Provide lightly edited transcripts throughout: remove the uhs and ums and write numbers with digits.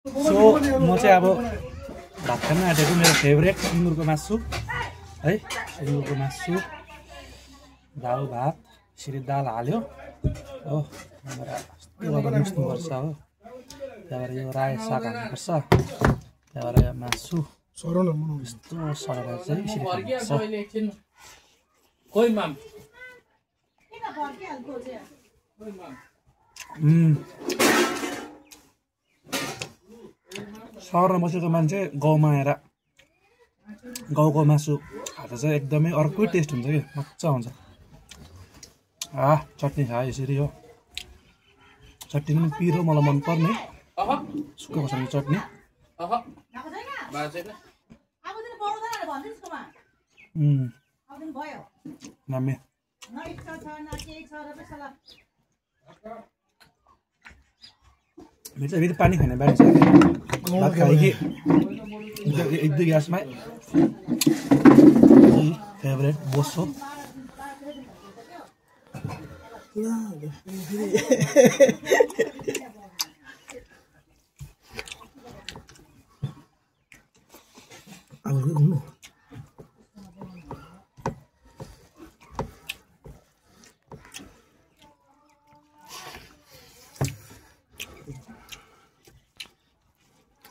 so म चाहिँ अब भात खान आँटेको मेरो फेभरेट सुँगुरको मासु है सुँगुरको मासु दाल भात यसरी दाल हाल्यो हो त्यहाँबाट मुस्नुपर्छ हो त्यहाँबाट यो रायो साग हाल्नुपर्छ त्यहाँबाट यो मासु यस्तो सरेर चाहिँ यसरी सहरमा बसेको मान्छे गाउँमा आएर गाउँको मासु खाँदा चाहिँ एकदमै अर्कै टेस्ट हुन्छ कि मजा हुन्छ चटनी खायो यसरी हो चटनी पनि पिरो मलाई मनपर्ने सुक्खा खोर्सानीको चटनी दामी मेरो चाहिँ फेरि पानी खाने बानी छ भात खायो कि एक दुई ग्यासमा फेभरेट बोसो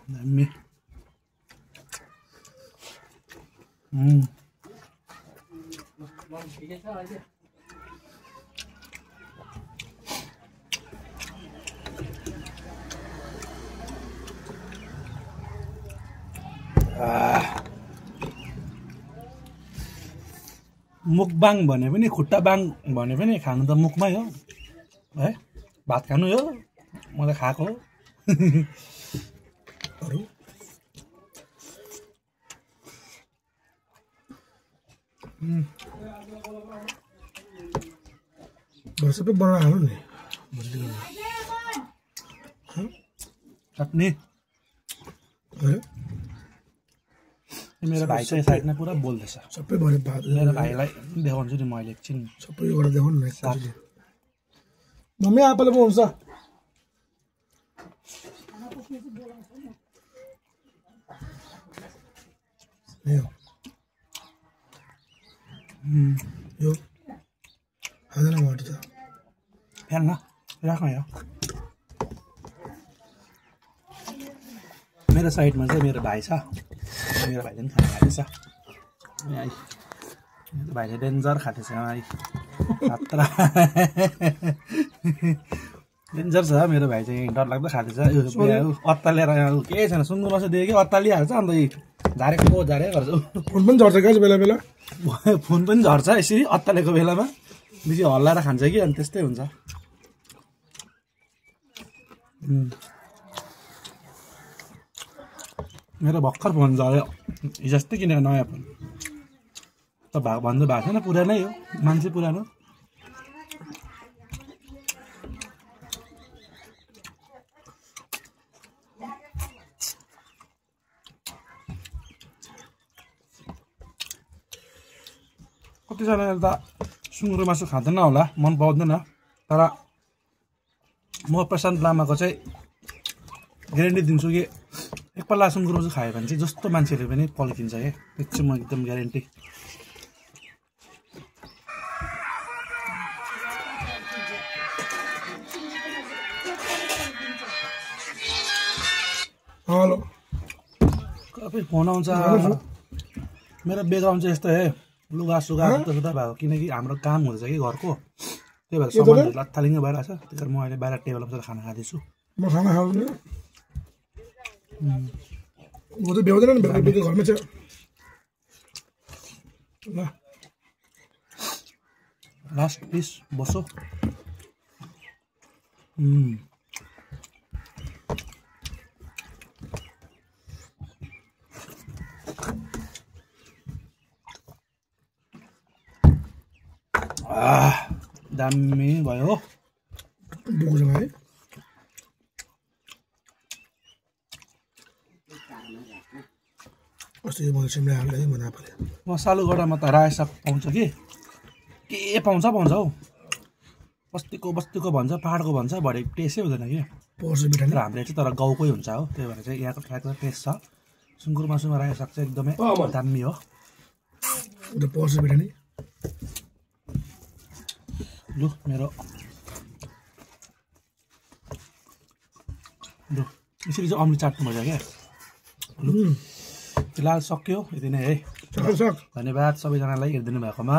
दामी मुखबाङ भने पनि खुट्टा बाङ भने पनि खानु त मुखमै हो है भात खानु हो मैले खाएको हो सबै बनाएर खानु नि चटनी मेरो भाइ चाहिँ साइडमा पुरा बोल्दैछ सबै भयो भात मेरो भाइलाई देखाउँछु नि मैले एकछिन सबै एउटा देखाउनु न मम्मी आपाले पो हुन्छ यो खाँदैन माटो त फ्यान न राख यो मेरो साइडमा चाहिँ मेरो भाइ छ मेरो भाइले पनि खाना खाँदैछ मेरो भाइले डेन्जर खाँदैछ खतरा डेन्जर छ मेरो भाइ चाहिँ डरलाग्दो खाँदैछ अत्तालिएर केही छैन सुँगुर मासु देख्यो कि अत्तालिहाल्छ अन्त झारेको गर्छ फोन पनि झर्छ क्या बेला बेला फोन पनि झर्छ यसरी अत्तालेको बेलामा बेसी हल्लाएर खान्छ कि अनि त्यस्तै हुन्छ मेरो भर्खर फोन झऱ्यो हिजोअस्ति किनेको नयाँ फोन त भन्नु भएको छैन पुरानै हो मान्छे पुरानो कतिजनाले त सुँगुरको मासु खाँदैन होला मन पराउँदैन तर म प्रशान्त लामाको चाहिँ ग्यारेन्टी दिन्छु कि एकपल्ट सुँगुर मासु खायो भने चाहिँ जस्तो मान्छेले पनि पल्किन्छ क्या त्यो चाहिँ म एकदम ग्यारेन्टी हेलो कति फोन आउँछ मेरो ब्याकग्राउन्ड चाहिँ यस्तो है लुगा सुगा सुता भएको किनकि हाम्रो काम हुँदैछ कि घरको त्यही भएर सामानहरू लत्थालिङ्ग भइरहेको छ त्यही भएर म अहिले बाहिर टेबलमा बसेर खाना खाँदैछु म खाना खाउँदैन म त भ्याउँदैन नि बेलुका घरमै छ ल लास्ट पिस बसो दामी भयो बोक्छ है अस्ति मैले सिमला हाल्दै मना पऱ्यो म सालुगढामा त रायो साग पाउँछ कि के पाउँछ हौ बस्तीको भन्छ पहाडको भन्छ भरे टेस्टै हुँदैन कि पर्छ बिटानी र हाम्रो चाहिँ तर गाउँकै हुन्छ हो त्यही भएर चाहिँ यहाँको फ्याटको टेस्ट छ सुँगुर मासुमा रायो साग चाहिँ एकदमै दामी हो उता पर्छ बिटानी लु मेरो लु यसरी चाहिँ अम्ली चाट्नुपर्छ क्या लु फिलहाल सक्यो यति नै है सक धन्यवाद सबैजनालाई हेरिदिनु भएकोमा